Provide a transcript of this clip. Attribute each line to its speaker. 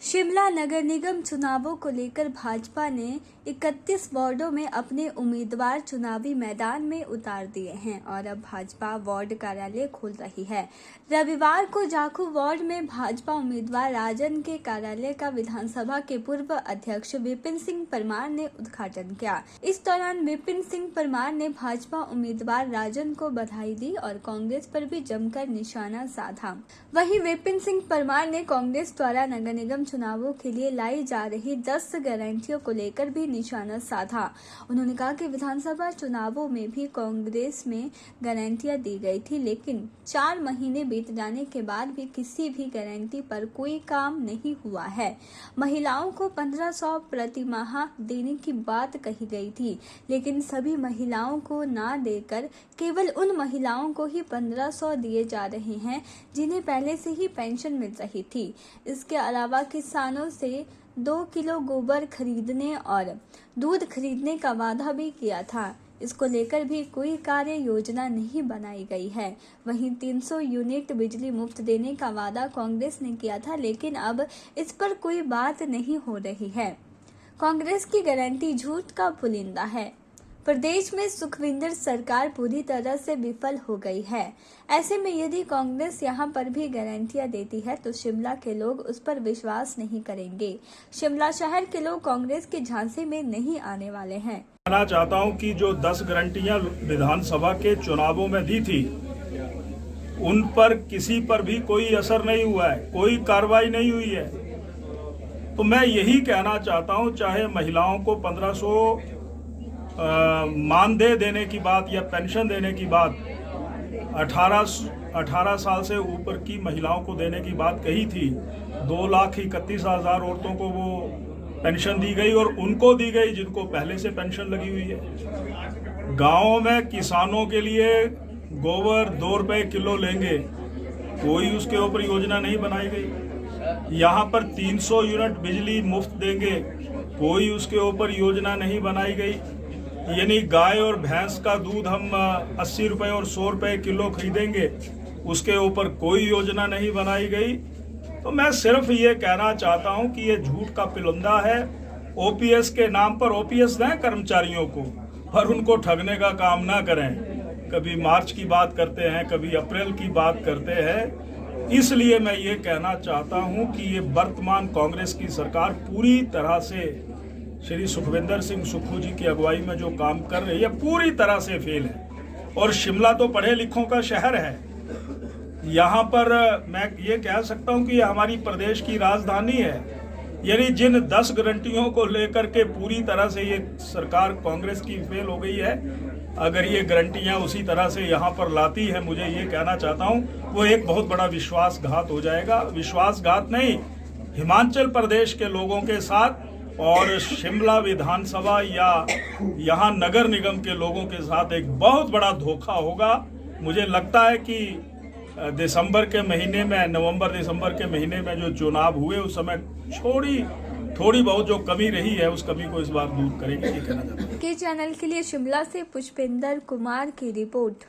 Speaker 1: शिमला नगर निगम चुनावों को लेकर भाजपा ने 31 वार्डों में अपने उम्मीदवार चुनावी मैदान में उतार दिए हैं और अब भाजपा वार्ड कार्यालय खोल रही है। रविवार को जाखू वार्ड में भाजपा उम्मीदवार राजन के कार्यालय का विधानसभा के पूर्व अध्यक्ष विपिन सिंह परमार ने उद्घाटन किया। इस दौरान विपिन सिंह परमार ने भाजपा उम्मीदवार राजन को बधाई दी और कांग्रेस पर भी जमकर निशाना साधा। वहीं विपिन सिंह परमार ने कांग्रेस द्वारा नगर निगम चुनावों के लिए लाई जा रही 10 गारंटियों को लेकर भी निशाना साधा। उन्होंने कहा कि विधानसभा चुनावों में भी कांग्रेस में गारंटियां दी गई थी, लेकिन 4 महीने बीत जाने के बाद भी किसी भी गारंटी पर कोई काम नहीं हुआ है। महिलाओं को 1500 प्रति माह देने की बात कही गई थी, लेकिन सभी महिलाओं को ना देकर केवल उन महिलाओं को ही 1500 दिए जा रहे हैं जिन्हें पहले से ही पेंशन मिल रही थी। इसके अलावा किसानों से 2 किलो गोबर खरीदने और दूध खरीदने का वादा भी किया था। इसको लेकर भी कोई कार्य योजना नहीं बनाई गई है। वहीं 300 यूनिट बिजली मुफ्त देने का वादा कांग्रेस ने किया था, लेकिन अब इस पर कोई बात नहीं हो रही है। कांग्रेस की गारंटी झूठ का पुलिंदा है। प्रदेश में सुखविंदर सरकार पूरी तरह से विफल हो गई है। ऐसे में यदि कांग्रेस यहां पर भी गारंटियां देती है तो शिमला के लोग उस पर विश्वास नहीं करेंगे। शिमला शहर के लोग कांग्रेस के झांसे में नहीं आने वाले हैं।
Speaker 2: कहना चाहता हूं कि जो 10 गारंटियां विधानसभा के चुनावों में दी थी, उन पर किसी पर भी कोई असर नहीं हुआ है, कोई कार्रवाई नहीं हुई है। तो मैं यही कहना चाहता हूं, चाहे महिलाओं को 1500 मानदेय देने की बात या पेंशन देने की बात 18 साल से ऊपर की महिलाओं को देने की बात कही थी। 2,31,000 औरतों को वो पेंशन दी गई और उनको दी गई जिनको पहले से पेंशन लगी हुई है। गाँव में किसानों के लिए गोबर 2 रुपए किलो लेंगे, कोई उसके ऊपर योजना नहीं बनाई गई। यहाँ पर 300 यूनिट बिजली मुफ्त देंगे, कोई उसके ऊपर योजना नहीं बनाई गई। यानी गाय और भैंस का दूध हम 80 रुपए और 100 रुपए किलो खरीदेंगे, उसके ऊपर कोई योजना नहीं बनाई गई। तो मैं सिर्फ ये कहना चाहता हूं कि ये झूठ का पुलिंदा है। ओपीएस के नाम पर ओपीएस दें कर्मचारियों को, पर उनको ठगने का काम ना करें। कभी मार्च की बात करते हैं, कभी अप्रैल की बात करते हैं। इसलिए मैं ये कहना चाहता हूं कि ये वर्तमान कांग्रेस की सरकार पूरी तरह से श्री सुखविंदर सिंह सुक्खू जी की अगुवाई में जो काम कर रही है पूरी तरह से फेल है। और शिमला तो पढ़े लिखों का शहर है। यहाँ पर मैं ये कह सकता हूँ कि ये हमारी प्रदेश की राजधानी है। यानी जिन 10 गारंटियों को लेकर के पूरी तरह से ये सरकार कांग्रेस की फेल हो गई है, अगर ये गारंटियां उसी तरह से यहाँ पर लाती है, मुझे ये कहना चाहता हूँ वो एक बहुत बड़ा विश्वासघात हो जाएगा। विश्वासघात नहीं, हिमाचल प्रदेश के लोगों के साथ और शिमला विधानसभा या यहाँ नगर निगम के लोगों के साथ एक बहुत बड़ा धोखा होगा। मुझे लगता है कि दिसंबर के महीने में, नवंबर दिसंबर के महीने में जो चुनाव हुए उस समय थोड़ी बहुत जो कमी रही है उस कमी को इस बार दूर करेंगे। ये कहना चाहता हूं।
Speaker 1: के चैनल के लिए शिमला से पुष्पेंद्र कुमार की रिपोर्ट।